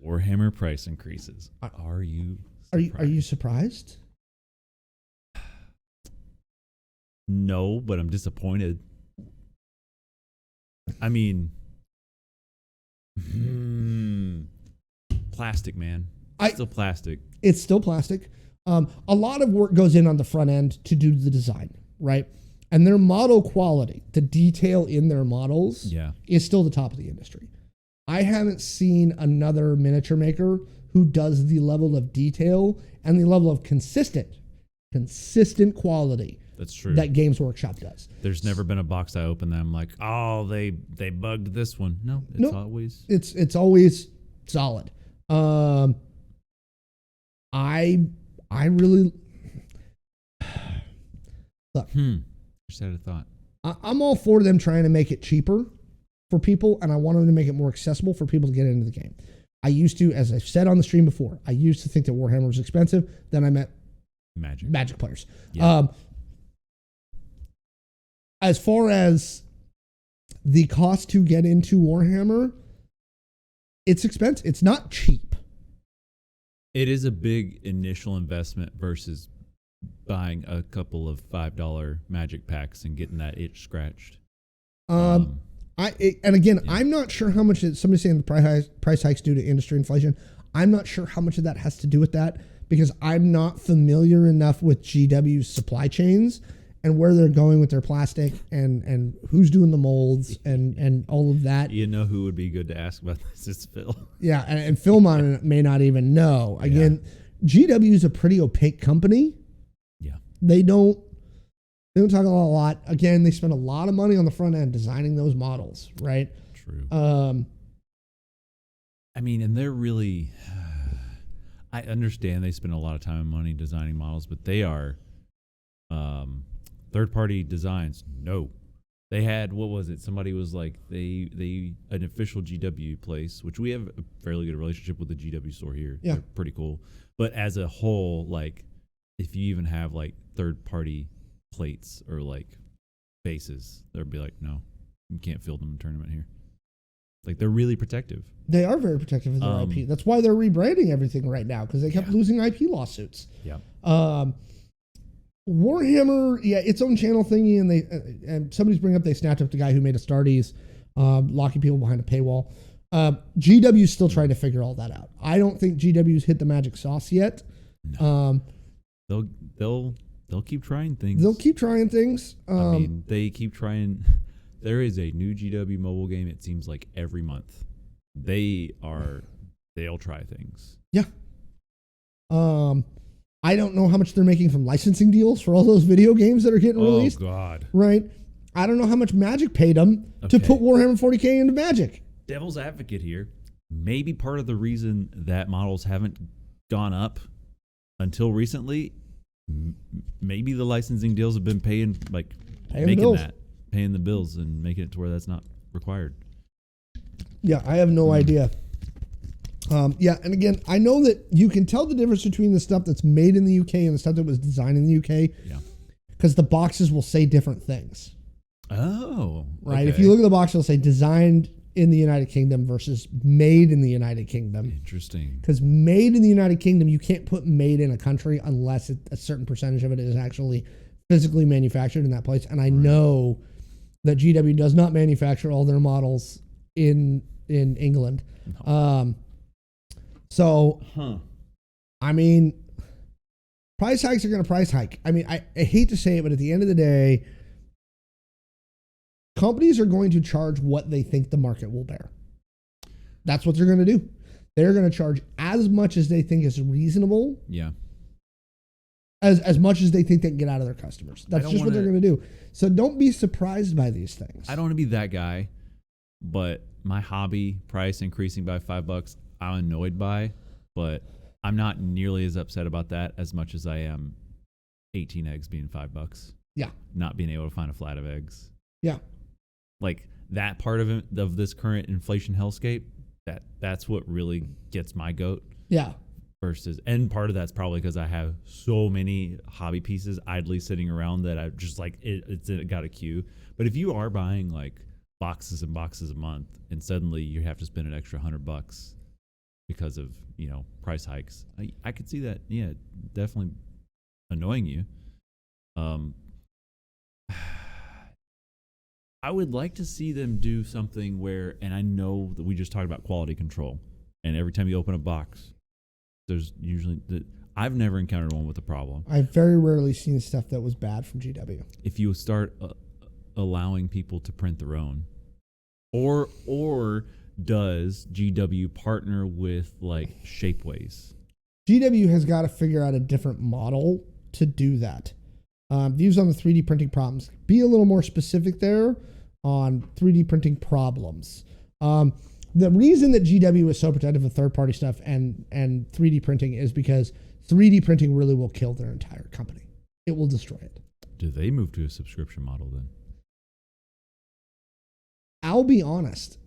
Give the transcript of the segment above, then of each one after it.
Warhammer price increases. Are you surprised? No, but I'm disappointed. I mean, plastic, man. Still plastic. It's still plastic. A lot of work goes in on the front end to do the design, right? And their model quality, the detail in their models, is still the top of the industry. I haven't seen another miniature maker who does the level of detail and the level of consistent quality. That's true. That Games Workshop does. There's never been a box I open that I'm like, oh, they bugged this one. No, it's always solid. I really look. Just had a thought. I'm all for them trying to make it cheaper for people, and I want them to make it more accessible for people to get into the game. I used to, as I've said on the stream before, I used to think that Warhammer was expensive. Then I met Magic players. Yeah. As far as the cost to get into Warhammer, it's expensive. It's not cheap. It is a big initial investment versus buying a couple of $5 Magic packs and getting that itch scratched. I'm not sure how much somebody's saying the price hikes due to industry inflation. I'm not sure how much of that has to do with that because I'm not familiar enough with GW's supply chains and where they're going with their plastic and who's doing the molds and all of that. You know who would be good to ask about this is Phil. Yeah, and Phil may not even know. Again, GW is a pretty opaque company. Yeah. They don't talk a lot. Again, they spend a lot of money on the front end designing those models, right? True. I mean, and they're really I understand they spend a lot of time and money designing models, but they are third-party designs. No. They had, what was it? Somebody was like, an official GW place, which we have a fairly good relationship with the GW store here. Yeah. They're pretty cool. But as a whole, like, if you even have, like, third-party plates or, like, bases, they'll be like, no, you can't field them in tournament here. Like, they're really protective. They are very protective of their IP. That's why they're rebranding everything right now, because they kept losing IP lawsuits. Yeah. Warhammer, its own channel thingy, and somebody's bringing up they snapped up the guy who made Astartes, locking people behind a paywall. GW's still trying to figure all that out. I don't think GW's hit the magic sauce yet. No. They'll keep trying things. They'll keep trying things. I mean, they keep trying. There is a new GW mobile game. It seems like every month they'll try things. Yeah. I don't know how much they're making from licensing deals for all those video games that are getting released. Oh, God. Right? I don't know how much Magic paid them to put Warhammer 40K into Magic. Devil's advocate here. Maybe part of the reason that models haven't gone up until recently, maybe the licensing deals have been paying the bills and making it to where that's not required. Yeah, I have no idea. And again, I know that you can tell the difference between the stuff that's made in the UK and the stuff that was designed in the UK. Yeah. Because the boxes will say different things. Oh. Right. Okay. If you look at the box, it'll say designed in the United Kingdom versus made in the United Kingdom. Interesting. Because made in the United Kingdom, you can't put made in a country unless a certain percentage of it is actually physically manufactured in that place. And I know that GW does not manufacture all their models in England. No. I mean, price hikes are going to price hike. I mean, I hate to say it, but at the end of the day, companies are going to charge what they think the market will bear. That's what they're going to do. They're going to charge as much as they think is reasonable. Yeah. As much as they think they can get out of their customers. That's just what they're going to do. So don't be surprised by these things. I don't want to be that guy, but my hobby price increasing by $5, I'm annoyed by, but I'm not nearly as upset about that as much as I am 18 eggs being $5. Yeah. Not being able to find a flat of eggs. Yeah. Like that part of this current inflation hellscape, that's what really gets my goat. Yeah. And part of that's probably because I have so many hobby pieces idly sitting around that I just like it's got a queue. But if you are buying like boxes and boxes a month and suddenly you have to spend an extra $100, because of, price hikes. I could see that. Yeah, definitely annoying you. I would like to see them do something where, and I know that we just talked about quality control, and every time you open a box, there's usually I've never encountered one with a problem. I've very rarely seen stuff that was bad from GW. If you start allowing people to print their own, or does GW partner with like Shapeways? GW has got to figure out a different model to do that. Views on the 3D printing problems. Be a little more specific there on 3D printing problems. The reason that GW is so protective of third-party stuff and 3D printing is because 3D printing really will kill their entire company. It will destroy it. Do they move to a subscription model then? I'll be honest.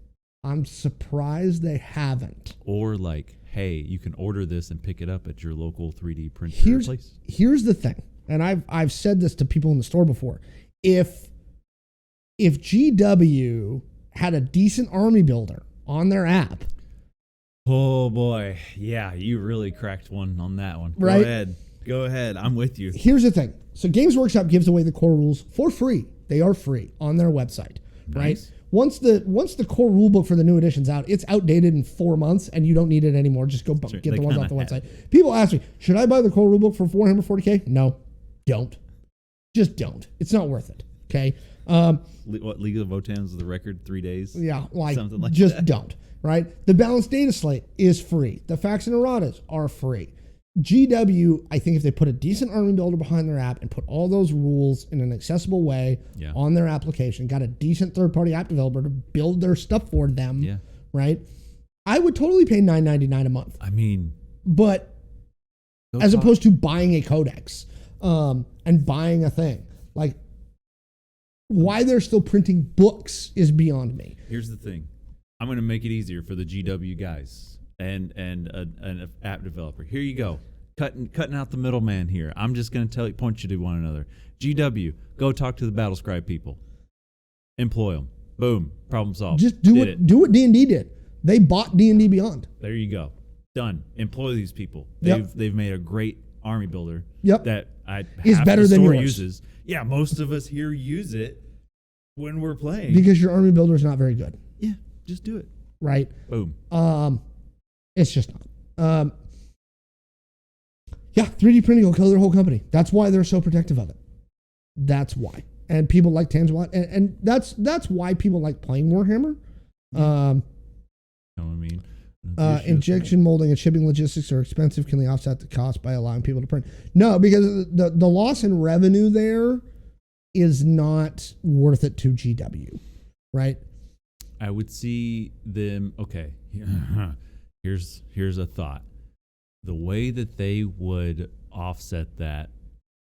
I'm surprised they haven't. Or like, hey, you can order this and pick it up at your local 3D printer place. Here's the thing, and I've said this to people in the store before. If GW had a decent army builder on their app. Oh boy. Yeah, you really cracked one on that one. Right? Go ahead. I'm with you. Here's the thing. So Games Workshop gives away the core rules for free. They are free on their website. Nice. Right? Once the core rule book for the new edition's out, it's outdated in 4 months and you don't need it anymore. Just go get the ones off the website. People ask me, should I buy the core rule book for Warhammer 40K? No. Don't. Just don't. It's not worth it. Okay? What, League of Votan's the record 3 days? Yeah, something like just that. Don't. Right? The balanced data slate is free. The facts and erratas are free. GW, I think if they put a decent army builder behind their app and put all those rules in an accessible way on their application, got a decent third-party app developer to build their stuff for them, right? I would totally pay $9.99 a month. I mean, but as opposed to buying a codex and buying a thing, like why they're still printing books is beyond me. Here's the thing. I'm going to make it easier for the GW guys and an app developer. Here you go. Cutting out the middleman here. I'm just going to point you to one another. GW, go talk to the Battlescribe people. Employ them. Boom. Problem solved. Just do what D&D did. They bought D&D Beyond. There you go. Done. Employ these people. Yep. They've made a great army builder. Yep. That is better than yours. Uses. Yeah, most of us here use it when we're playing because your army builder is not very good. Yeah, just do it. Right. Boom. It's just not. Yeah, 3D printing will kill their whole company. That's why they're so protective of it. That's why. And people like tangible, and that's why people like playing Warhammer. You know what I mean? Injection molding and shipping logistics are expensive. Can they offset the cost by allowing people to print? No, because the loss in revenue there is not worth it to GW, right? I would see them. Okay, here's a thought. The way that they would offset that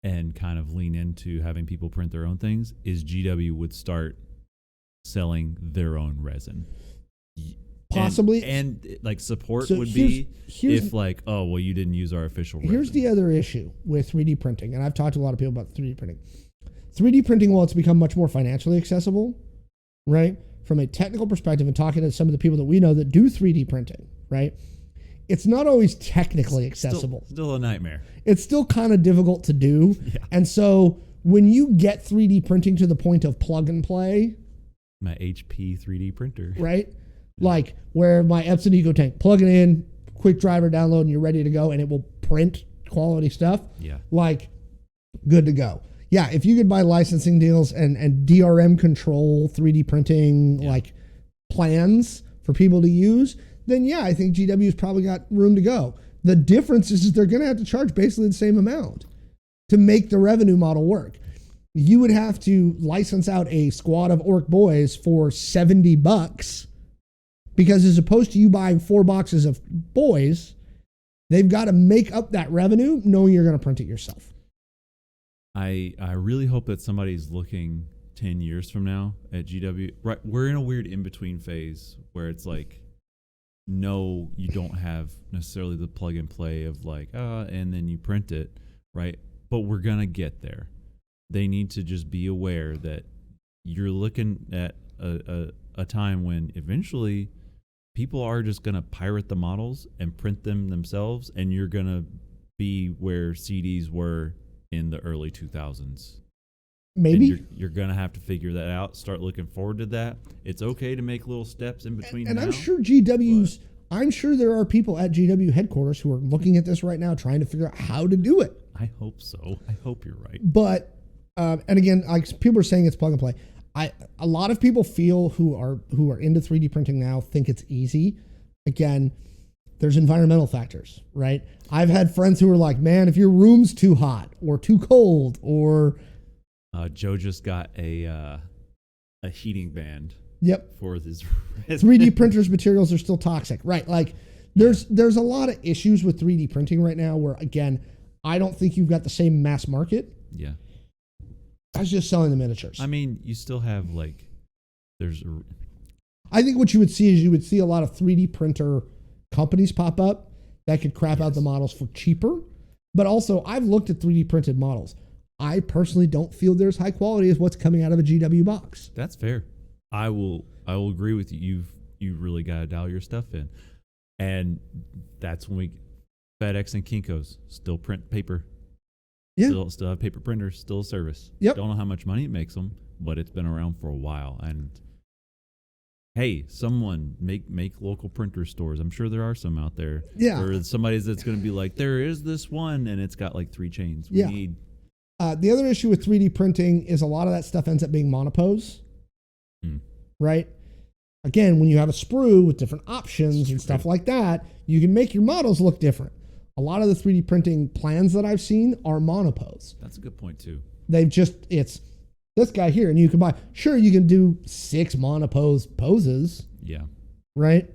and kind of lean into having people print their own things is GW would start selling their own resin. Possibly. And like support would be if like, oh, well, you didn't use our official resin. Here's the other issue with 3D printing, and I've talked to a lot of people about 3D printing. 3D printing, while it's become much more financially accessible, right? From a technical perspective and talking to some of the people that we know that do 3D printing, right? It's not always technically accessible. Still a nightmare. It's still kind of difficult to do. Yeah. And so when you get 3D printing to the point of plug and play. My HP 3D printer. Right? Like where my Epson Eco Tank, plug it in, quick driver download, and you're ready to go, and it will print quality stuff. Yeah. Like, good to go. Yeah, if you could buy licensing deals and DRM control 3D printing like plans for people to use, then yeah, I think GW's probably got room to go. The difference is they're going to have to charge basically the same amount to make the revenue model work. You would have to license out a squad of orc boys for $70 because as opposed to you buying 4 boxes of boys, they've got to make up that revenue knowing you're going to print it yourself. I really hope that somebody's looking 10 years from now at GW. Right, we're in a weird in-between phase where it's like, no, you don't have necessarily the plug and play of like, and then you print it, right? But we're going to get there. They need to just be aware that you're looking at a time when eventually people are just going to pirate the models and print them themselves, and you're going to be where CDs were in the early 2000s. Maybe. You're going to have to figure that out, start looking forward to that. It's okay to make little steps in between. And now, I'm sure I'm sure there are people at GW headquarters who are looking at this right now trying to figure out how to do it. I hope so. I hope you're right. But, and again, like people are saying it's plug and play. A lot of people feel who are into 3D printing now think it's easy. Again, there's environmental factors, right? I've had friends who are like, man, if your room's too hot or too cold or... Joe just got a heating band. Yep. For his 3D printers materials are still toxic, right? Like there's a lot of issues with 3D printing right now where, again, I don't think you've got the same mass market. Yeah. As just selling the miniatures. I mean, you still have I think what you would see is you would see a lot of 3D printer companies pop up that could crap out the models for cheaper. But also, I've looked at 3D printed models. I personally don't feel they're as high quality as what's coming out of a GW box. That's fair. I will agree with you. You've really got to dial your stuff in. And that's when FedEx and Kinko's still print paper. Yeah. Still have paper printers, still a service. Yep. Don't know how much money it makes them, but it's been around for a while. And hey, someone make local printer stores. I'm sure there are some out there. Yeah. Or somebody's that's going to be like, there is this one, and it's got like 3 chains. We need. The other issue with 3D printing is a lot of that stuff ends up being monopose. Right? Again, when you have a sprue with different options and stuff like that, you can make your models look different. A lot of the 3D printing plans that I've seen are monopose. That's a good point too. It's this guy here, and you can buy. Sure, you can do 6 monopose poses. Yeah. Right?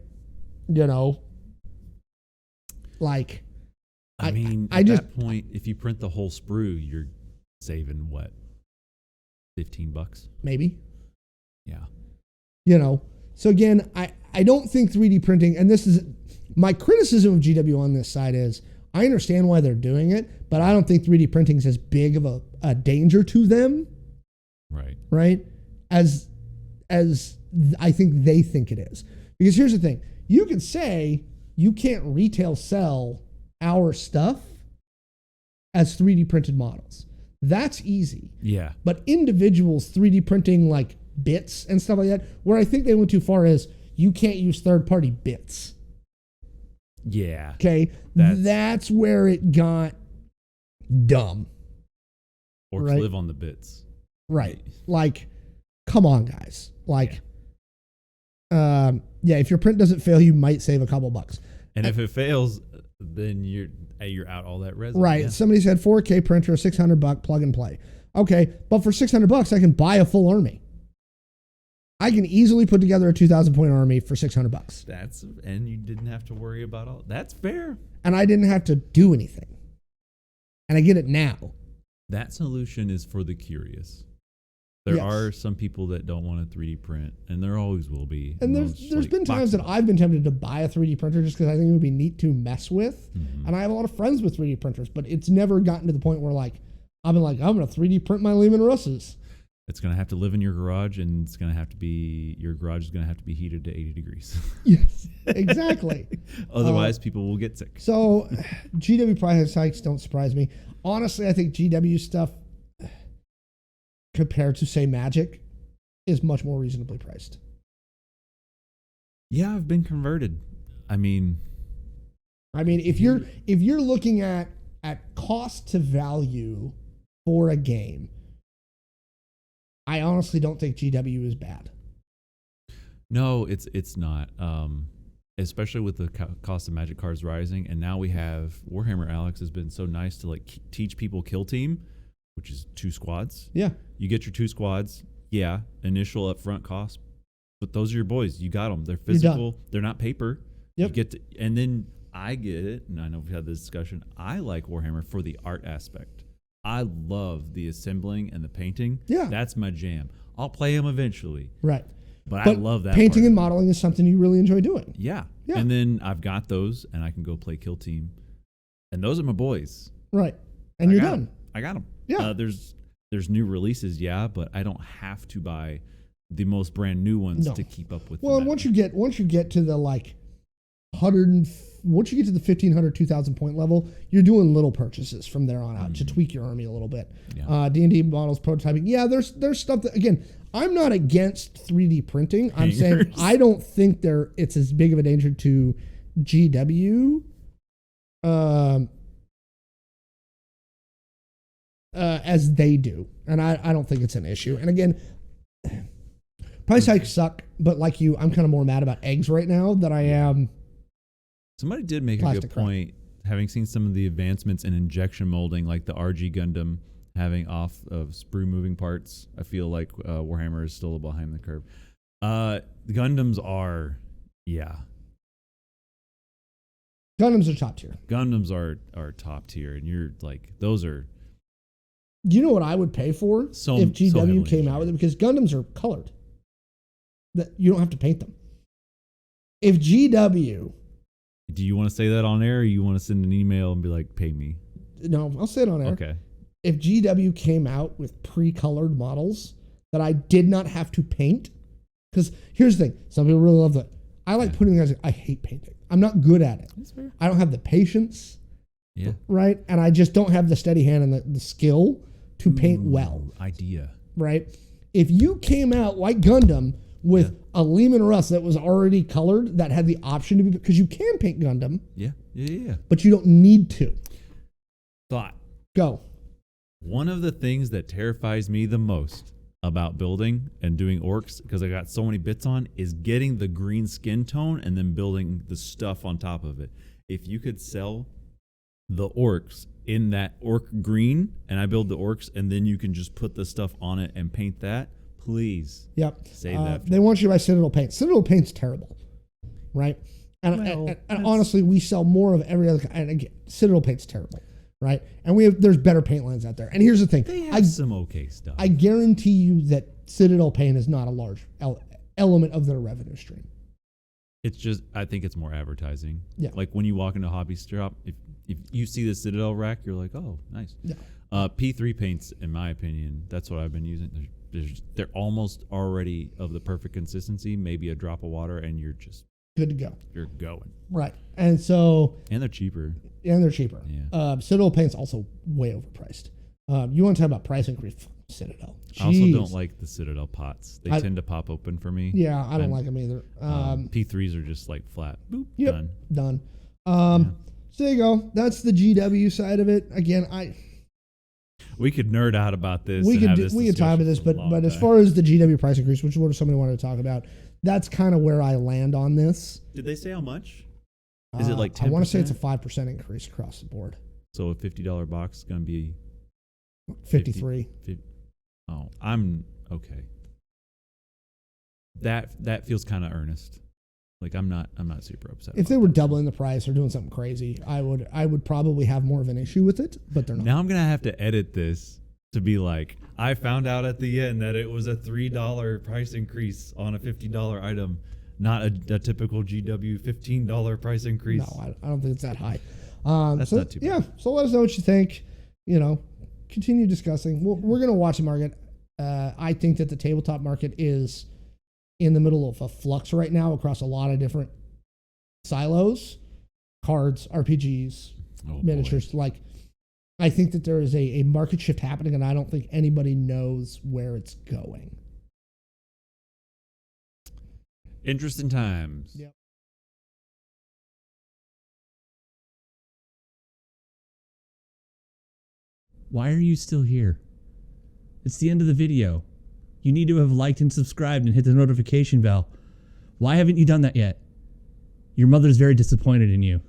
You know, like. I mean, at that point, if you print the whole sprue, you're saving what? $15? Maybe. Yeah. You know, so again, I don't think 3D printing, and this is my criticism of GW on this side is I understand why they're doing it, but I don't think 3D printing is as big of a danger to them. Right. Right. As I think they think it is. Because here's the thing. You could say you can't retail sell our stuff as 3D printed models. That's easy. Yeah. But individuals 3D printing like bits and stuff like that, where I think they went too far is you can't use third-party bits. Yeah. Okay? That's where it got dumb. Orcs live on the bits. Right. Like, come on, guys. Like, if your print doesn't fail, you might save a couple bucks. And if it fails, then you're out all that resin. Right. Yeah. Somebody said 4K printer, $600 plug and play. Okay, but for $600, I can buy a full army. I can easily put together a 2,000 point army for $600. And you didn't have to worry about all. That's fair. And I didn't have to do anything. And I get it now. That solution is for the curious. There are some people that don't want a 3D print, and there always will be. And there's been times that I've been tempted to buy a 3D printer just because I think it would be neat to mess with. Mm-hmm. And I have a lot of friends with 3D printers, but it's never gotten to the point where I've been like, I'm going to 3D print my Lehman Russes. It's going to have to live in your garage, and your garage is going to have to be heated to 80 degrees. Yes, exactly. Otherwise, people will get sick. So GW price hikes don't surprise me. Honestly, I think GW stuff, compared to, say, Magic, is much more reasonably priced. Yeah, I've been converted. I mean, if you're looking at cost to value for a game, I honestly don't think GW is bad. No, it's not. Especially with the cost of Magic cards rising, and now we have Warhammer. Alex has been so nice to teach people kill team, which is 2 squads. Yeah, you get your 2 squads. Yeah, initial upfront cost, but those are your boys. You got them. They're physical. They're not paper. Yep. And then I get it, and I know we've had this discussion. I like Warhammer for the art aspect. I love the assembling and the painting. Yeah. That's my jam. I'll play them eventually. Right. But I love that painting part. and modeling is something you really enjoy doing. Yeah. And then I've got those, and I can go play Kill Team. And those are my boys. Right. And you're done. I got them. Yeah. There's new releases, but I don't have to buy the most brand new ones No. to keep up with. Well, and once you get to the like 100, once you get to the 1,500, 2,000 point level, you're doing little purchases from there on out to tweak your army a little bit. Yeah. D&D models, prototyping. Yeah, there's stuff that, again, I'm not against 3D printing. I'm saying I don't think it's as big of a danger to GW as they do. And I don't think it's an issue. And again, price hikes suck, but like you, I'm kind of more mad about eggs right now than I am. Somebody did make a good point, having seen some of the advancements in injection molding, like the RG Gundam having off of sprue moving parts. I feel like Warhammer is still behind the curve. The Gundams are, Gundams are top tier. Gundams are top tier, and you're like, those are. You know what I would pay for if GW came out with it? Because Gundams are colored. That you don't have to paint them. If GW. Do you want to say that on air, or you want to send an email and be like, pay me? No, I'll say it on air. Okay. If GW came out with pre-colored models that I did not have to paint, because here's the thing, some people really love that. I like putting guys. I hate painting. I'm not good at it. That's fair. I don't have the patience. Yeah. Right, and I just don't have the steady hand and the skill to paint well. Idea. Right. If you came out like Gundam with a Lehman Russ that was already colored, that had the option to be, because you can paint Gundam. Yeah. But you don't need to. Thought. Go. One of the things that terrifies me the most about building and doing orcs, because I got so many bits on, is getting the green skin tone and then building the stuff on top of it. If you could sell the orcs in that orc green, and I build the orcs, and then you can just put the stuff on it and paint that, please. Yep. Save that. They want you to buy Citadel paint. Citadel paint's terrible, right? And honestly, we sell more of every other. And again, Citadel paint's terrible, right? And there's better paint lines out there. And here's the thing: they have some okay stuff. I guarantee you that Citadel paint is not a large element of their revenue stream. It's just, I think it's more advertising. Yeah. Like when you walk into a hobby shop, if you see the Citadel rack, you're like, oh, nice. Yeah. P3 paints, in my opinion, that's what I've been using. They're almost already of the perfect consistency, maybe a drop of water, and you're just good to go. You're going. Right. And so. And they're cheaper. Yeah. Citadel paint's also way overpriced. You want to talk about price increase? Citadel. Jeez. I also don't like the Citadel pots. They tend to pop open for me. Yeah, I don't like them either. P3s are just like flat. Boop. Yep, done. So there you go. That's the GW side of it. Again, we could nerd out about this. We could talk about this, but as far as the GW price increase, which is what somebody wanted to talk about, that's kind of where I land on this. Did they say how much? Is it like 10%? I want to say it's a 5% increase across the board. So a $50 box is going to be 53. 50. Oh, I'm okay. That feels kind of earnest. Like I'm not super upset. If they were doubling the price or doing something crazy, I would probably have more of an issue with it, but they're not. Now I'm going to have to edit this to be like, I found out at the end that it was a $3 price increase on a $50 item, not a typical GW $15 price increase. No, I don't think it's that high. That's not too bad. Yeah, so let us know what you think. Continue discussing. We're going to watch the market. I think that the tabletop market is in the middle of a flux right now across a lot of different silos, cards, RPGs, miniatures. Boy. Like, I think that there is a market shift happening, and I don't think anybody knows where it's going. Interesting times. Yep. Why are you still here? It's the end of the video. You need to have liked and subscribed and hit the notification bell. Why haven't you done that yet? Your mother's very disappointed in you.